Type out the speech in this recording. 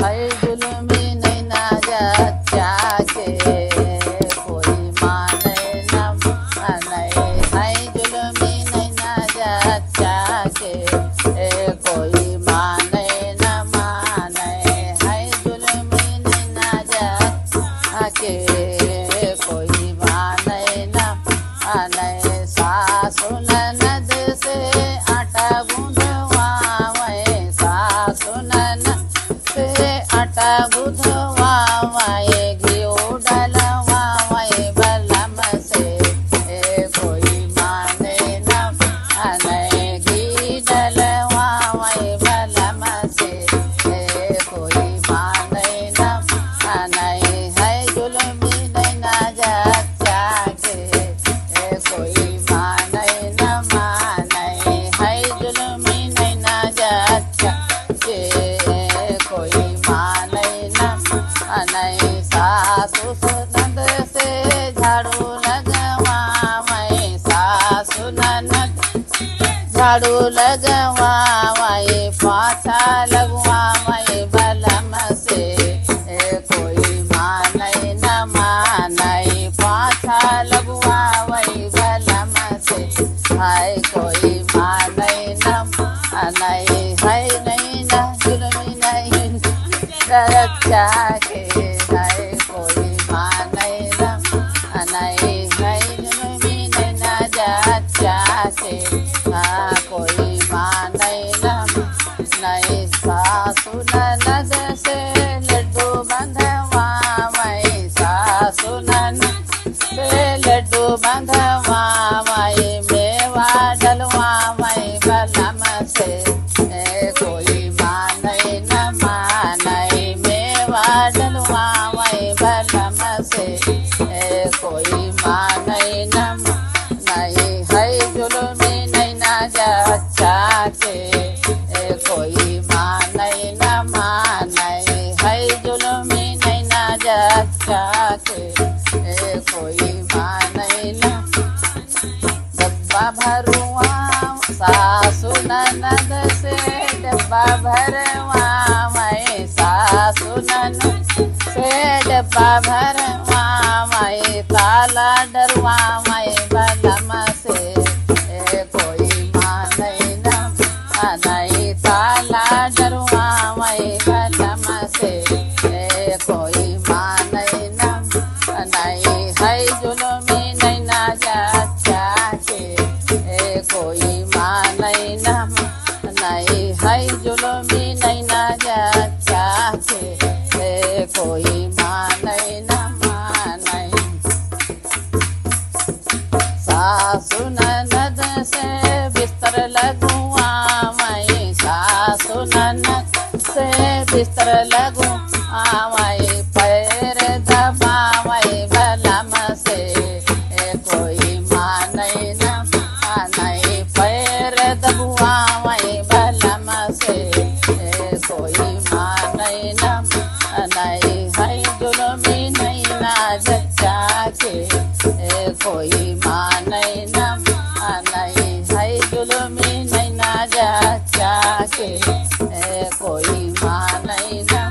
है जुल्मी नैना जच्चा के कोई माने न माने है जुल्मी नैना जच्चा के कोई माने न माने है जुल्मी नैना जच्चा के कोई माने न माने सासु ननद से आटा गूंथवावे सासु ननद से आटा गूंथवावे घिउ डलवावे बलम से कोई माने न माने घी डलवावे बलम से कोई माने न माने है जुल्मी नैना जच्चा के कोई माने न माने है जुल्मी नैना जच्चा के कोई माने न माने सासु ननद से झाड़ू लगवावे सासु ननद झाड़ू लगवावे पाछा लगवावे बलम से कोई माने न माने पाछा लगवावे बलम से हाय कोई माने न माने है नहीं न जुल्मी नहीं जच्चा के हाय कोई माने न माने है जुल्मी नैना जच्चा के हाँ कोई माने न नहीं सासु ननद से लड्डू बंधवावे सासु ननद से लड्डू बंधवावे मेवा डलवावे बलम से कोई माने न माने मेवा डलवावे बलम से कोई माने न नहीं है जुल्मी नैना जच्चा के कोई माने न माने है जुल्मी नैना जच्चा के कोई माने न डब्बा भरुआ सासु ननद से डब्बा भरवावे सासु ननद से डब्बा भरवावे ताला डरवावे बलम से कोई माने न माने ताला डरवावे बलम से कोई माने न माने है जुल्मी नैना जच्चा के कोई माने न माने है जुल्मी नैना जच्चा के कोई माने न माने सासु ननद से बिस्तर लगवावे सासु ननद से बिस्तर लगवावे पैर दबावे बलम से कोई माने न माने पैर दबावे बलम से कोई माने न माने है जुल्मी नैना जच्चा के कोई माने न माने है जुल्मी नैना जच्चा के कोई माने न